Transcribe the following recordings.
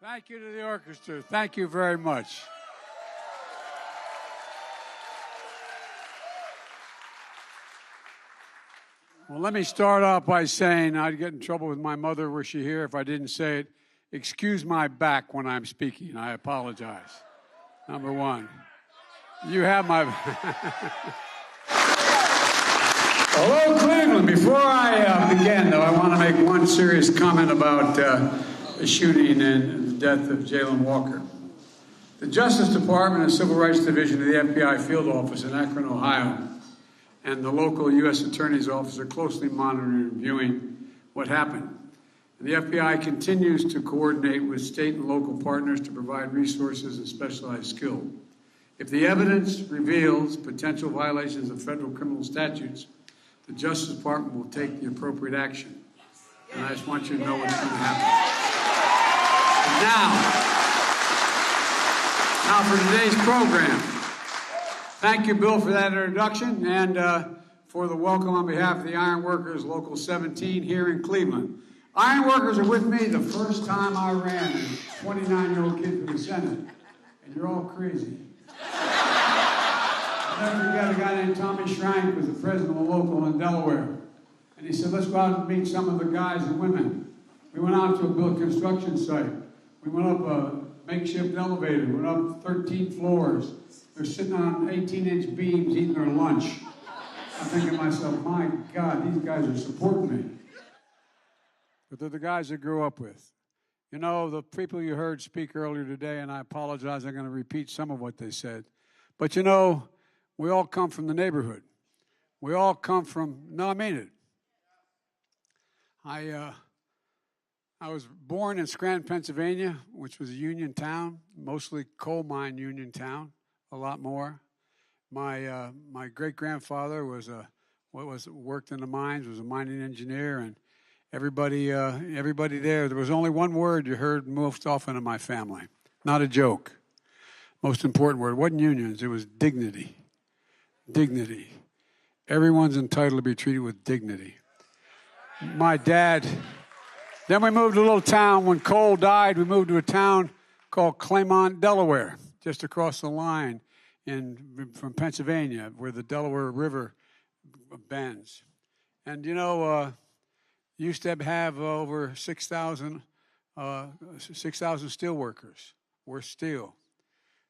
Thank you to the orchestra. Thank you very much. Well, let me start off by saying I'd get in trouble with my mother, were she here, if I didn't say it. Excuse my back when I'm speaking. I apologize. Number one. You have my... Hello, Cleveland. Before I begin, though, I want to make one serious comment about the shooting and the death of Jayland Walker. The Justice Department and Civil Rights Division of the FBI field office in Akron, Ohio, and the local U.S. Attorney's Office are closely monitoring and reviewing what happened. And the FBI continues to coordinate with state and local partners to provide resources and specialized skill. If the evidence reveals potential violations of federal criminal statutes, the Justice Department will take the appropriate action. And I just want you to know what's going to happen. Now for today's program. Thank you, Bill, for that introduction, and for the welcome on behalf of the Iron Workers Local 17 here in Cleveland. Iron Workers are with me the first time I ran as a 29-year-old kid for the Senate, and you're all crazy. I'll never forget a guy named Tommy Schrank was the president of a local in Delaware, and he said, let's go out and meet some of the guys and women. We went out to a built construction site. We went up a makeshift elevator, went up 13 floors. They're sitting on 18-inch beams eating their lunch. I'm thinking to myself, my God, these guys are supporting me. But they're the guys I grew up with. You know, the people you heard speak earlier today, and I apologize, I'm going to repeat some of what they said. But you know, we all come from the neighborhood. We all come from, no, I mean it. I was born in Scranton, Pennsylvania, which was a union town, mostly coal mine union town. A lot more. My great-grandfather worked in the mines, was a mining engineer, and everybody there was only one word you heard most often in my family. Not a joke. Most important word. It wasn't unions, it was dignity. Dignity. Everyone's entitled to be treated with dignity. My dad, then we moved to a little town. When Cole died, we moved to a town called Claymont, Delaware, just across the line from Pennsylvania, where the Delaware River bends. And, you know, used to have over 6,000 steel workers. We're steel.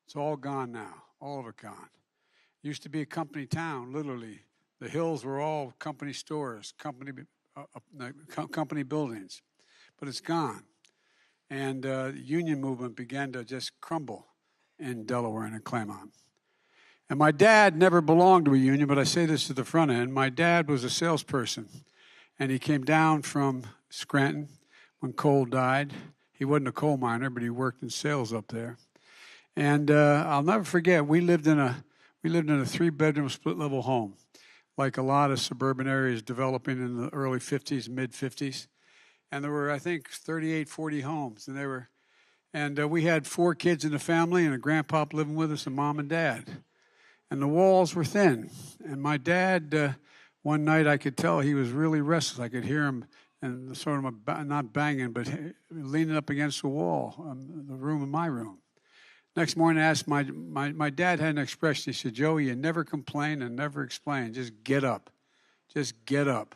It's all gone now, all of it gone. Used to be a company town, literally. The hills were all company stores, company buildings. But it's gone. And the union movement began to just crumble in Delaware and in Claymont. And my dad never belonged to a union, but I say this to the front end. My dad was a salesperson, and he came down from Scranton when Cole died. He wasn't a coal miner, but he worked in sales up there. And I'll never forget, we lived in a 3-bedroom split-level home, like a lot of suburban areas developing in the early 50s, mid-50s. And there were, I think, 38, 40 homes, and we had 4 kids in the family and a grandpa living with us, and mom and dad. And the walls were thin. And my dad, one night I could tell he was really restless. I could hear him, and sort of not banging, but leaning up against the wall, the room in my room. Next morning I asked, my dad had an expression. He said, Joey, you never complain and never explain. Just get up. Just get up.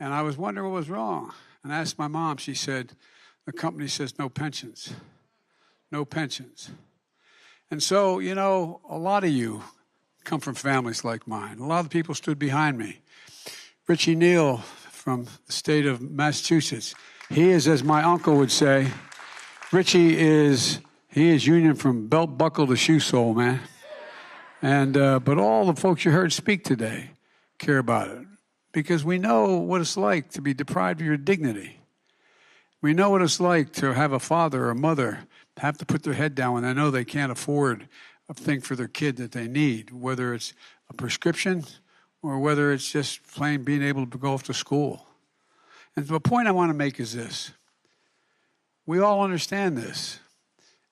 And I was wondering what was wrong. And I asked my mom, she said, the company says no pensions. No pensions. And so, you know, a lot of you come from families like mine. A lot of the people stood behind me. Richie Neal from the state of Massachusetts. He is, as my uncle would say, Richie is union from belt buckle to shoe sole, man. And but all the folks you heard speak today care about it. Because we know what it's like to be deprived of your dignity. We know what it's like to have a father or a mother have to put their head down when they know they can't afford a thing for their kid that they need, whether it's a prescription or whether it's just plain being able to go off to school. And the point I want to make is this. We all understand this.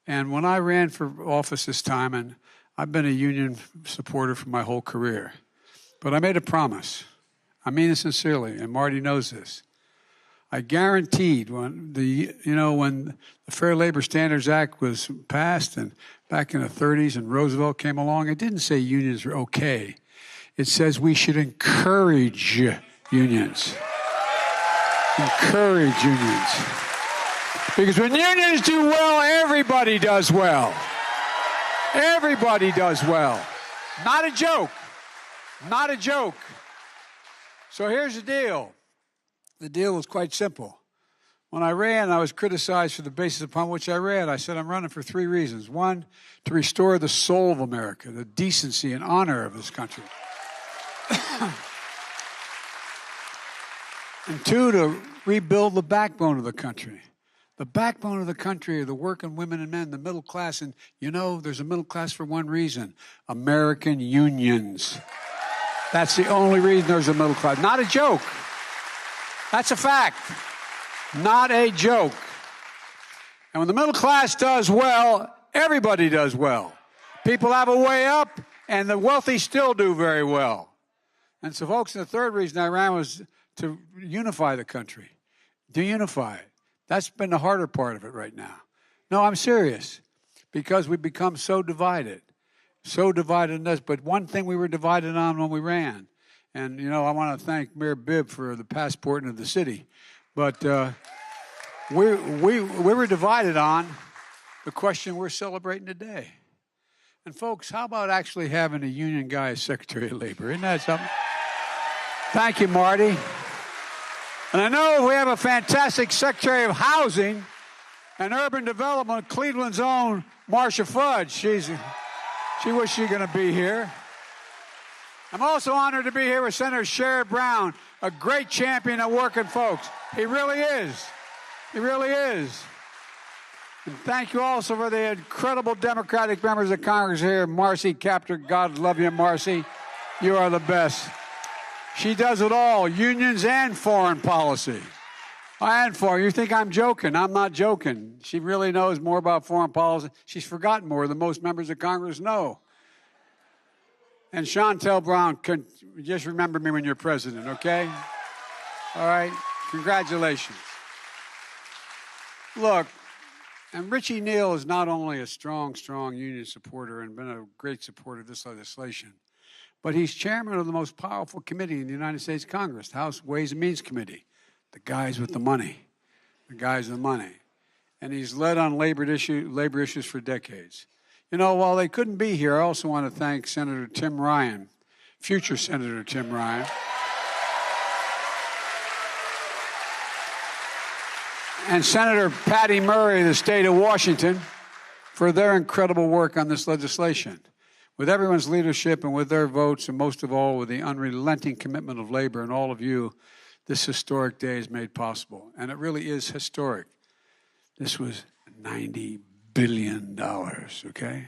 And when I ran for office this time, and I've been a union supporter for my whole career, but I made a promise. I mean it sincerely, and Marty knows this. I guaranteed when the Fair Labor Standards Act was passed and back in the 30s and Roosevelt came along, it didn't say unions were okay. It says we should encourage unions. Encourage unions. Because when unions do well, everybody does well. Everybody does well. Not a joke. Not a joke. So here's the deal. The deal was quite simple. When I ran, I was criticized for the basis upon which I ran. I said I'm running for 3 reasons. 1, to restore the soul of America, the decency and honor of this country. And 2, to rebuild the backbone of the country. The backbone of the country are the working women and men, the middle class. And there's a middle class for one reason: American unions. That's the only reason there's a middle class. Not a joke. That's a fact. Not a joke. And when the middle class does well, everybody does well. People have a way up, and the wealthy still do very well. And so, folks, the 3rd reason I ran was to unify the country. To unify it. That's been the harder part of it right now. No, I'm serious. Because we've become so divided. So divided in this. But one thing we were divided on when we ran. And, I want to thank Mayor Bibb for the passport into the city. But we were divided on the question we're celebrating today. And, folks, how about actually having a union guy as Secretary of Labor? Isn't that something? Thank you, Marty. And I know we have a fantastic Secretary of Housing and Urban Development, Cleveland's own Marcia Fudge. She wishes she was going to be here. I'm also honored to be here with Senator Sherrod Brown, a great champion of working folks. He really is. He really is. And thank you also for the incredible Democratic members of Congress here. Marcy Kaptur, God love you, Marcy. You are the best. She does it all, unions and foreign policy. And foreign. You think I'm joking? I'm not joking. She really knows more about foreign policy. She's forgotten more than most members of Congress know. And Chantel Brown, just remember me when you're president, okay? All right? Congratulations. Look, and Richie Neal is not only a strong union supporter and been a great supporter of this legislation, but he's chairman of the most powerful committee in the United States Congress, the House Ways and Means Committee, the guys with the money, the guys with the money. And he's led on labor issues for decades. While they couldn't be here, I also want to thank Senator Tim Ryan, future Senator Tim Ryan, and Senator Patty Murray of the state of Washington for their incredible work on this legislation. With everyone's leadership and with their votes, and most of all with the unrelenting commitment of labor and all of you, this historic day is made possible. And it really is historic. This was $90 billion, okay?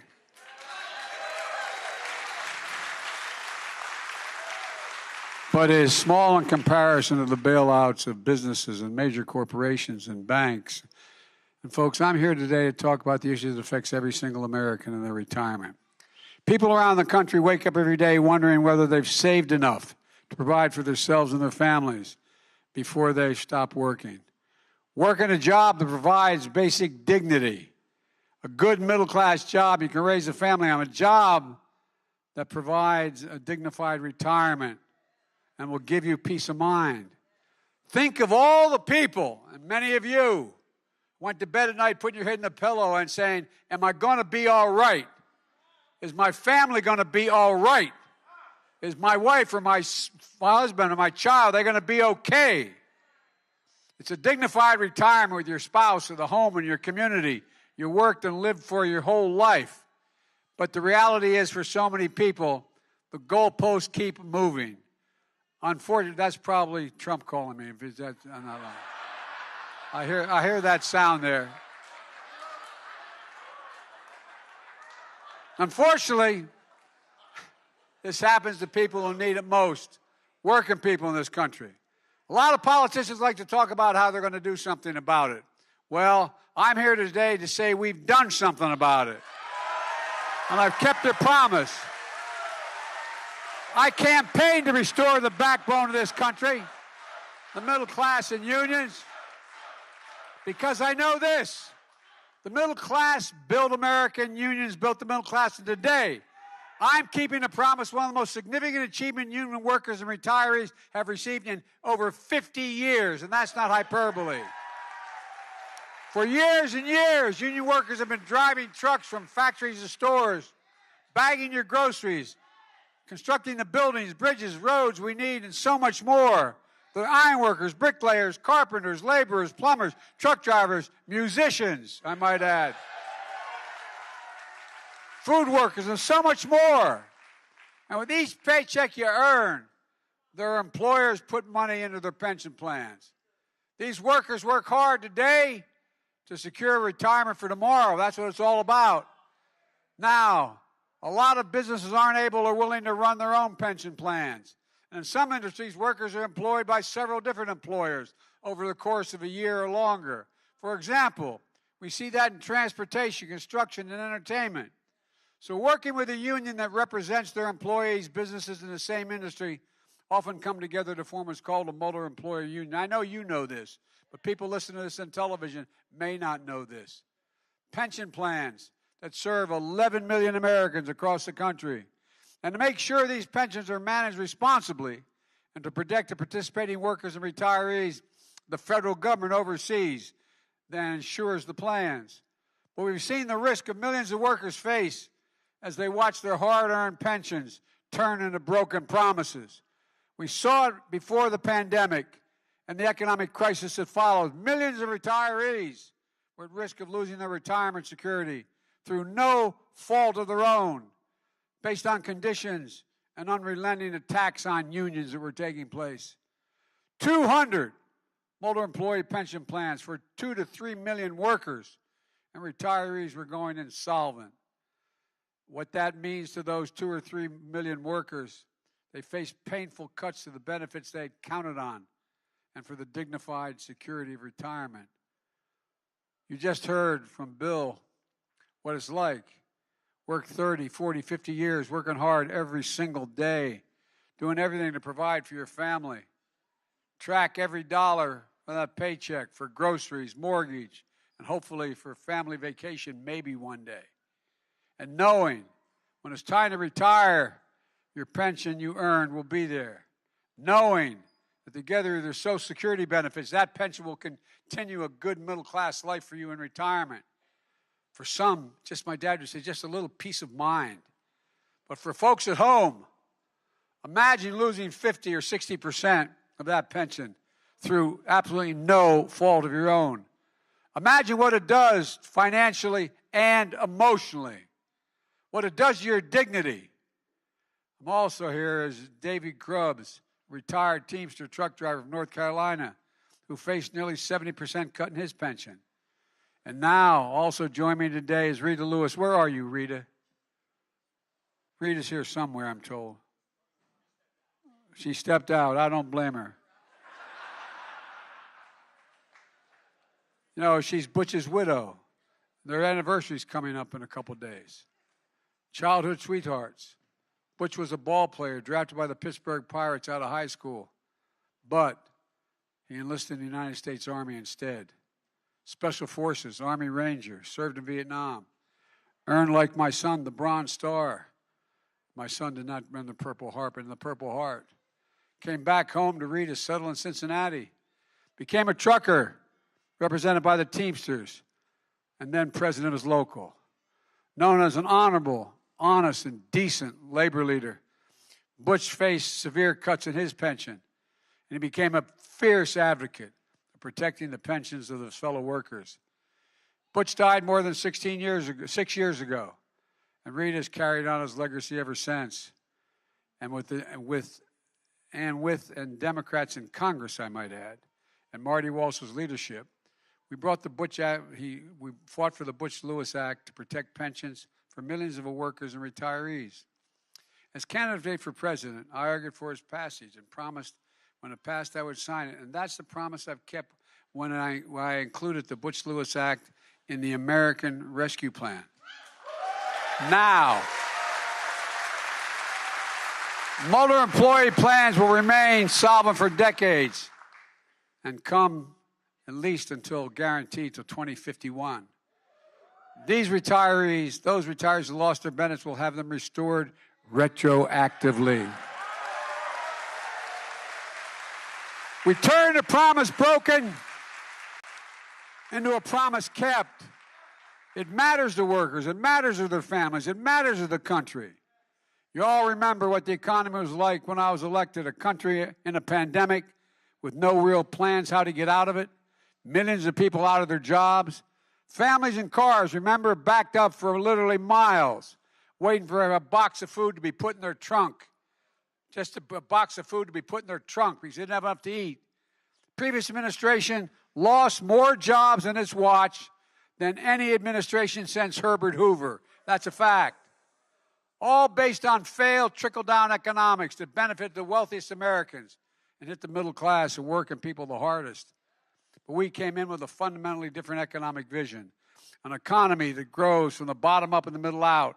But it is small in comparison to the bailouts of businesses and major corporations and banks. And folks, I'm here today to talk about the issue that affects every single American in their retirement. People around the country wake up every day wondering whether they've saved enough to provide for themselves and their families before they stop working. Working a job that provides basic dignity, a good middle-class job you can raise a family on, a job that provides a dignified retirement and will give you peace of mind. Think of all the people, and many of you went to bed at night putting your head in the pillow and saying, am I going to be all right? Is my family going to be all right? Is my wife or my husband or my child, they're going to be okay? It's a dignified retirement with your spouse or the home and your community you worked and lived for your whole life. But the reality is, for so many people, the goalposts keep moving. Unfortunately, that's probably Trump calling me. I'm not lying. I hear that sound there. Unfortunately, this happens to people who need it most, working people in this country. A lot of politicians like to talk about how they're going to do something about it. Well, I'm here today to say we've done something about it. And I've kept their promise. I campaigned to restore the backbone of this country, the middle class and unions. Because I know this. The middle class built America, and unions built the middle class. And today, I'm keeping a promise, one of the most significant achievement union workers and retirees have received in over 50 years, and that's not hyperbole. For years and years, union workers have been driving trucks from factories to stores, bagging your groceries, constructing the buildings, bridges, roads we need, and so much more. The ironworkers, bricklayers, carpenters, laborers, plumbers, truck drivers, musicians, I might add, food workers, and so much more. And with each paycheck you earn, their employers put money into their pension plans. These workers work hard today to secure retirement for tomorrow. That's what it's all about. Now, a lot of businesses aren't able or willing to run their own pension plans. And in some industries, workers are employed by several different employers over the course of a year or longer. For example, we see that in transportation, construction, and entertainment. So working with a union that represents their employees, businesses in the same industry, often come together to form what's called a multi-employer union. I know you know this, but people listening to this on television may not know this. Pension plans that serve 11 million Americans across the country. And to make sure these pensions are managed responsibly and to protect the participating workers and retirees, the federal government oversees, then ensures the plans. But we've seen the risk of millions of workers face as they watch their hard-earned pensions turn into broken promises. We saw it before the pandemic and the economic crisis that followed. Millions of retirees were at risk of losing their retirement security through no fault of their own, based on conditions and unrelenting attacks on unions that were taking place. 200 multi-employee pension plans for 2 to 3 million workers and retirees were going insolvent. What that means to those 2 or 3 million workers, they face painful cuts to the benefits they had counted on and for the dignified security of retirement. You just heard from Bill what it's like. Work 30, 40, 50 years, working hard every single day, doing everything to provide for your family. Track every dollar of that paycheck for groceries, mortgage, and hopefully for family vacation maybe one day. And knowing when it's time to retire, your pension you earned will be there. Knowing that together with your Social Security benefits, that pension will continue a good middle-class life for you in retirement. For some, just my dad would say, just a little peace of mind. But for folks at home, imagine losing 50 or 60% of that pension through absolutely no fault of your own. Imagine what it does financially and emotionally. What it does to your dignity. I'm also here as Davy Grubbs, retired Teamster truck driver from North Carolina, who faced nearly 70% cut in his pension. And now, also joining me today is Rita Lewis. Where are you, Rita? Rita's here somewhere, I'm told. She stepped out. I don't blame her. You know, she's Butch's widow. Their anniversary's coming up in a couple days. Childhood sweethearts. Butch was a ball player drafted by the Pittsburgh Pirates out of high school. But he enlisted in the United States Army instead. Special Forces, Army Ranger, served in Vietnam. Earned, like my son, the Bronze Star. My son did not earn the Purple Heart, but in the Purple Heart. Came back home to Rita, settled in Cincinnati. Became a trucker, represented by the Teamsters, and then president of his local. Known as an honorable, honest, and decent labor leader, Butch faced severe cuts in his pension, and he became a fierce advocate protecting the pensions of his fellow workers. Butch died more than 6 years ago, and Rita's carried on his legacy ever since. And with Democrats in Congress, I might add, and Marty Walsh's leadership, we fought for the Butch Lewis Act to protect pensions for millions of workers and retirees. As candidate for president, I argued for its passage and promised when it passed, I would sign it. And that's the promise I've kept when I included the Butch Lewis Act in the American Rescue Plan. Now, multi-employee plans will remain solvent for decades and come at least until guaranteed till 2051. These retirees, those retirees who lost their benefits, will have them restored retroactively. We turn a promise broken into a promise kept. It matters to workers. It matters to their families. It matters to the country. You all remember what the economy was like when I was elected, a country in a pandemic with no real plans how to get out of it, millions of people out of their jobs, families in cars, remember, backed up for literally miles, waiting for a box of food to be put in their trunk, just a box of food to be put in their trunk because they didn't have enough to eat. Previous administration lost more jobs in its watch than any administration since Herbert Hoover. That's a fact. All based on failed trickle-down economics that benefit the wealthiest Americans and hit the middle class and working people the hardest. But we came in with a fundamentally different economic vision, an economy that grows from the bottom up and the middle out.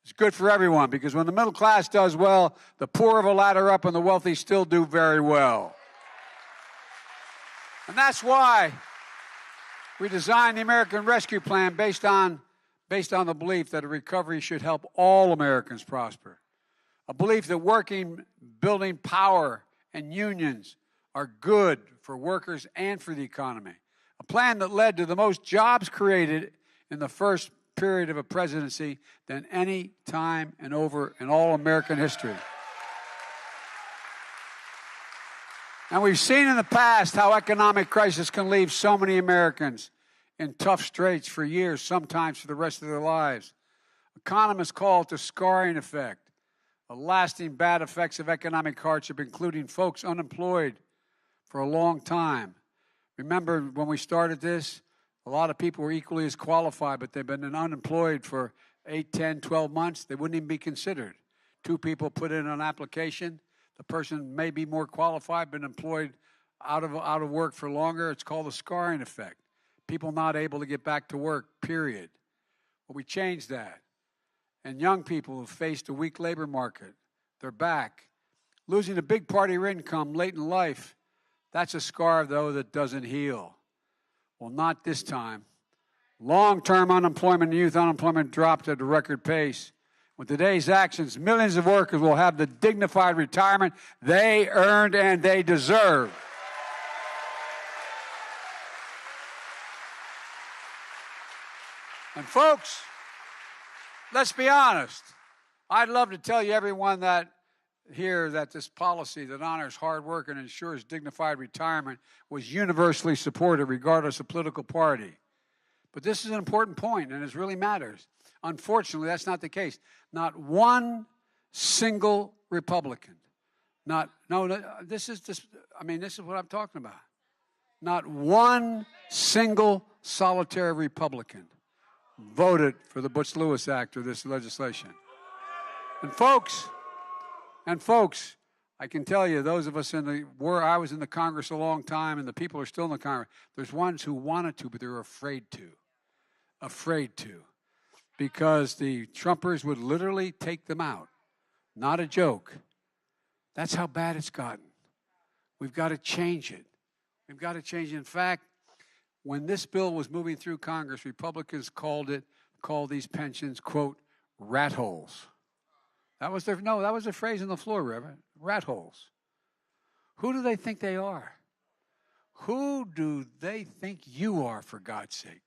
It's good for everyone because when the middle class does well, the poor of a ladder up and the wealthy still do very well. And that's why we designed the American Rescue Plan based on the belief that a recovery should help all Americans prosper. A belief that working, building power, and unions are good for workers and for the economy. A plan that led to the most jobs created in the first period of a presidency than any time and over in all American history. And we've seen in the past how economic crisis can leave so many Americans in tough straits for years, sometimes for the rest of their lives. Economists call it the scarring effect, the lasting bad effects of economic hardship, including folks unemployed for a long time. Remember when we started this, a lot of people were equally as qualified, but they've been unemployed for 8, 10, 12 months. They wouldn't even be considered. 2 people put in an application. The person may be more qualified, been employed out of work for longer. It's called the scarring effect. People not able to get back to work, period. Well, we changed that. And young people who faced a weak labor market, they're back. Losing a big part of your income late in life, that's a scar, though, that doesn't heal. Well, not this time. Long-term unemployment and youth unemployment dropped at a record pace. With today's actions, millions of workers will have the dignified retirement they earned and they deserve. And folks, let's be honest. I'd love to tell you everyone that here that this policy that honors hard work and ensures dignified retirement was universally supported regardless of political party. But this is an important point, and it really matters. Unfortunately, that's not the case. Not one single Republican. This is what I'm talking about. Not one single solitary Republican voted for the Butch Lewis Act or this legislation. And folks, I can tell you, those of us I was in the Congress a long time, and the people are still in the Congress. There's ones who wanted to, but they're afraid to. Because the Trumpers would literally take them out. Not a joke. That's how bad it's gotten. We've got to change it. In fact, when this bill was moving through Congress, Republicans called these pensions, quote, rat holes. That was their phrase on the floor, Reverend. Rat holes. Who do they think they are? Who do they think you are, for God's sake?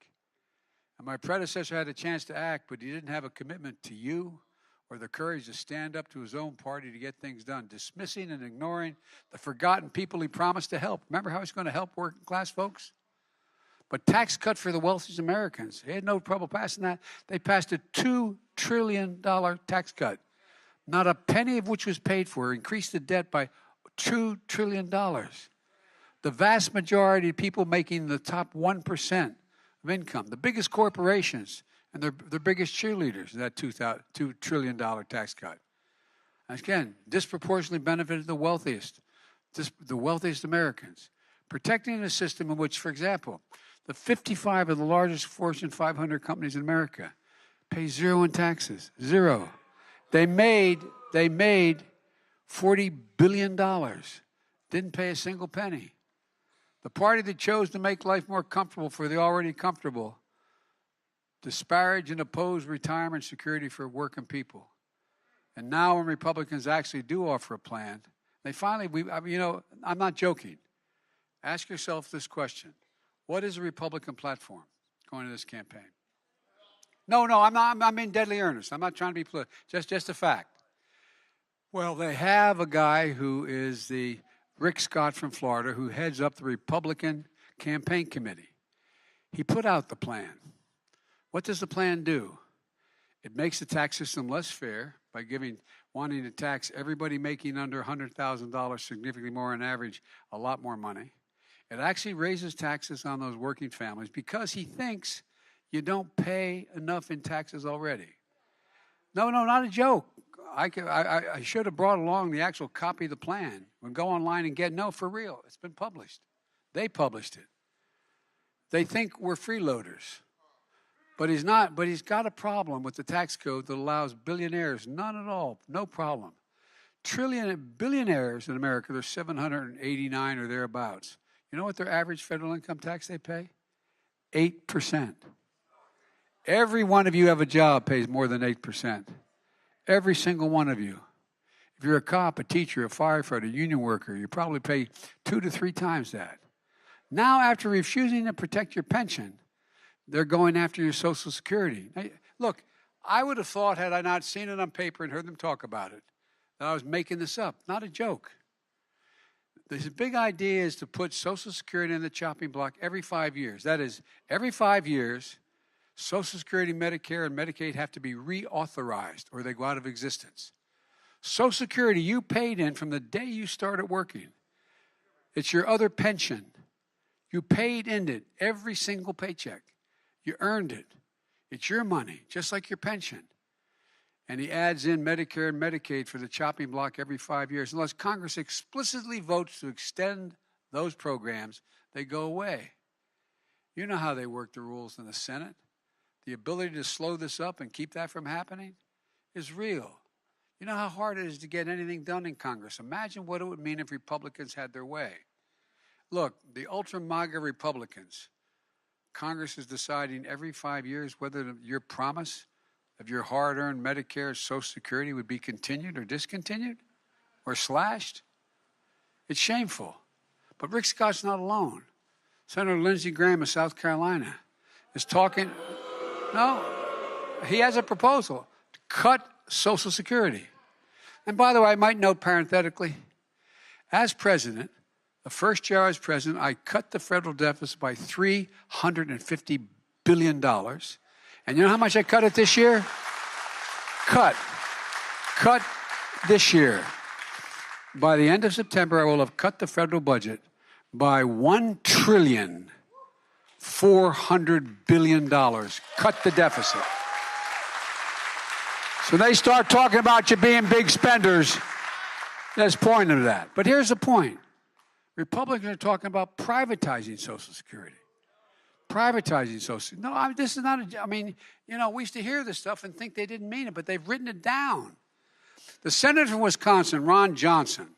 And my predecessor had a chance to act, but he didn't have a commitment to you or the courage to stand up to his own party to get things done, dismissing and ignoring the forgotten people he promised to help. Remember how he's going to help working class folks? But tax cut for the wealthiest Americans. He had no trouble passing that. They passed a $2 trillion tax cut, not a penny of which was paid for, increased the debt by $2 trillion. The vast majority of people making the top 1% of income, the biggest corporations, and their biggest cheerleaders, that $2 trillion tax cut. And again, disproportionately benefited the wealthiest Americans. Protecting a system in which, for example, the 55 of the largest Fortune 500 companies in America pay zero in taxes. Zero. They made $40 billion. Didn't pay a single penny. The party that chose to make life more comfortable for the already comfortable disparage and oppose retirement security for working people. And now when Republicans actually do offer a plan, they finally, I'm not joking. Ask yourself this question. What is a Republican platform going to this campaign? No, I'm being deadly earnest. I'm not trying to be political. Just a fact. Well, they have a guy who is the Rick Scott from Florida who heads up the Republican campaign committee. He put out the plan. What does the plan do? It makes the tax system less fair by wanting to tax everybody making under $100,000 significantly more on average, a lot more money. It actually raises taxes on those working families because he thinks you don't pay enough in taxes already. No, not a joke. I should have brought along the actual copy of the plan. We'll go online and no, for real. It's been published. They published it. They think we're freeloaders. But he's not. But he's got a problem with the tax code that allows billionaires. None at all. No problem. Billionaires in America, there's 789 or thereabouts. You know what their average federal income tax they pay? 8%. Every one of you have a job pays more than 8%. Every single one of you. If you're a cop, a teacher, a firefighter, a union worker, you probably pay 2 to 3 times that. Now, after refusing to protect your pension, they're going after your Social Security. Now, look, I would have thought, had I not seen it on paper and heard them talk about it, that I was making this up. Not a joke. The big idea is to put Social Security in the chopping block every 5 years. That is, every 5 years, Social Security, Medicare, and Medicaid have to be reauthorized or they go out of existence. Social Security you paid in from the day you started working. It's your other pension. You paid in it every single paycheck. You earned it. It's your money, just like your pension. And he adds in Medicare and Medicaid for the chopping block every 5 years. Unless Congress explicitly votes to extend those programs, they go away. You know how they work the rules in the Senate. The ability to slow this up and keep that from happening is real. You know how hard it is to get anything done in Congress. Imagine what it would mean if Republicans had their way. Look, the ultra-MAGA Republicans, Congress is deciding every 5 years whether your promise of your hard-earned Medicare Social Security would be continued or discontinued or slashed. It's shameful. But Rick Scott's not alone. Senator Lindsey Graham of South Carolina is talking. No, he has a proposal to cut Social Security. And by the way, I might note parenthetically, as president, the first year I was president, I cut the federal deficit by $350 billion. And you know how much I cut it this year? Cut this year. By the end of September, I will have cut the federal budget by $1,400 billion. Cut the deficit. So they start talking about you being big spenders. There's a point of that. But here's the point. Republicans are talking about privatizing Social Security. Privatizing Social Security. No, this is not we used to hear this stuff and think they didn't mean it, but they've written it down. The senator from Wisconsin, Ron Johnson,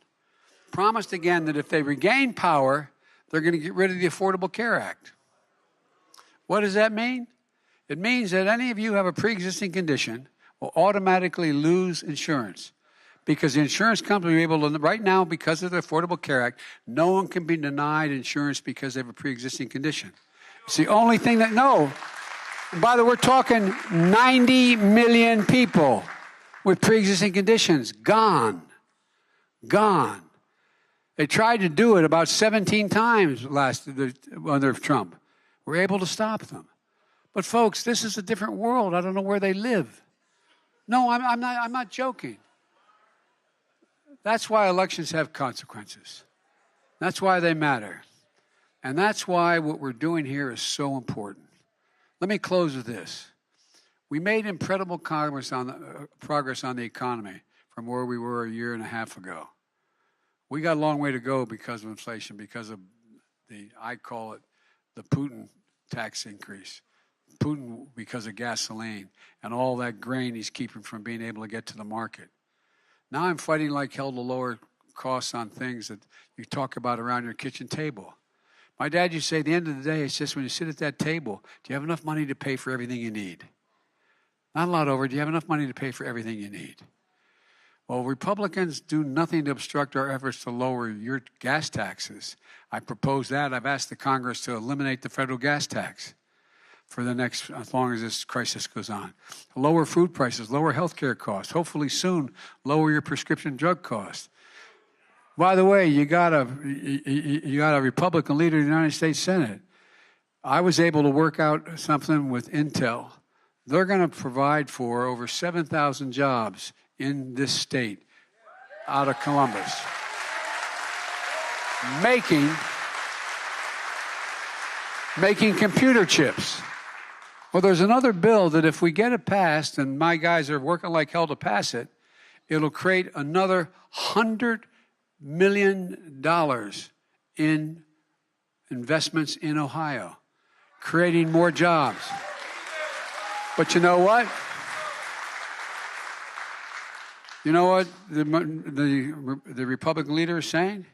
promised again that if they regain power, they're going to get rid of the Affordable Care Act. What does that mean? It means that any of you who have a pre-existing condition will automatically lose insurance. Because the insurance company will be able to, right now, because of the Affordable Care Act, no one can be denied insurance because they have a pre-existing condition. It's the only thing that, no. And by the way, we're talking 90 million people with pre-existing conditions. Gone. They tried to do it about 17 times under Trump. We're able to stop them. But folks, this is a different world. I don't know where they live. No, I'm not joking. That's why elections have consequences. That's why they matter. And that's why what we're doing here is so important. Let me close with this. We made incredible progress on the economy from where we were a year and a half ago. We got a long way to go because of inflation, because of I call it the Putin tax increase. Putin because of gasoline and all that grain he's keeping from being able to get to the market. Now I'm fighting like hell to lower costs on things that you talk about around your kitchen table. My dad used to say, at the end of the day, it's just when you sit at that table, do you have enough money to pay for everything you need? Not a lot over. Do you have enough money to pay for everything you need? Well, Republicans do nothing to obstruct our efforts to lower your gas taxes. I propose that. I've asked the Congress to eliminate the federal gas tax for the next, as long as this crisis goes on. Lower food prices, lower health care costs. Hopefully soon, lower your prescription drug costs. By the way, you got a Republican leader in the United States Senate. I was able to work out something with Intel. They're going to provide for over 7,000 jobs in this state out of Columbus, making computer chips. Well, there's another bill that if we get it passed, and my guys are working like hell to pass it, it'll create another $100 million in investments in Ohio, creating more jobs. But you know what? You know what the Republican leader is saying?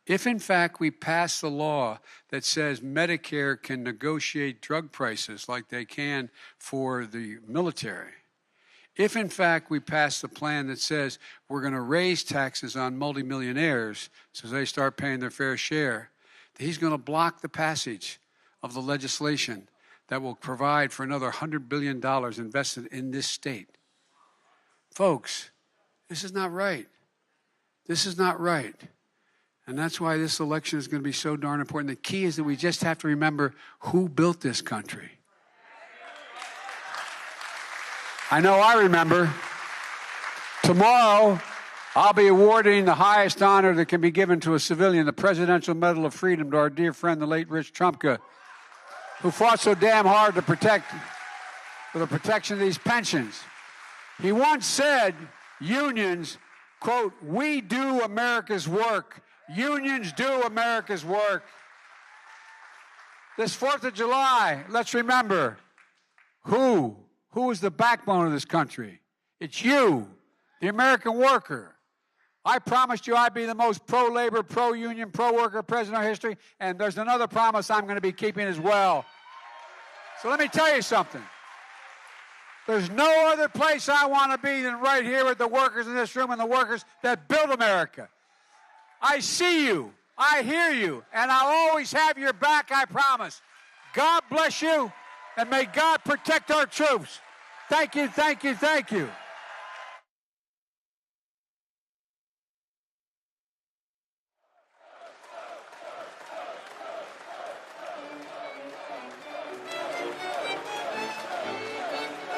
If, in fact, we pass the law that says Medicare can negotiate drug prices like they can for the military, if, in fact, we pass the plan that says we're going to raise taxes on multimillionaires so they start paying their fair share, he's going to block the passage of the legislation that will provide for another $100 billion invested in this state. Folks, this is not right. This is not right. And that's why this election is going to be so darn important. The key is that we just have to remember who built this country. I know I remember. Tomorrow, I'll be awarding the highest honor that can be given to a civilian, the Presidential Medal of Freedom, to our dear friend, the late Rich Trumka, who fought so damn hard for the protection of these pensions. He once said, unions, quote, "We do America's work. Unions do America's work." This 4th of July, let's remember, who is the backbone of this country? It's you, the American worker. I promised you I'd be the most pro-labor, pro-union, pro-worker president in our history, and there's another promise I'm going to be keeping as well. So let me tell you something. There's no other place I want to be than right here with the workers in this room and the workers that built America. I see you, I hear you, and I'll always have your back, I promise. God bless you, and may God protect our troops. Thank you, thank you, thank you.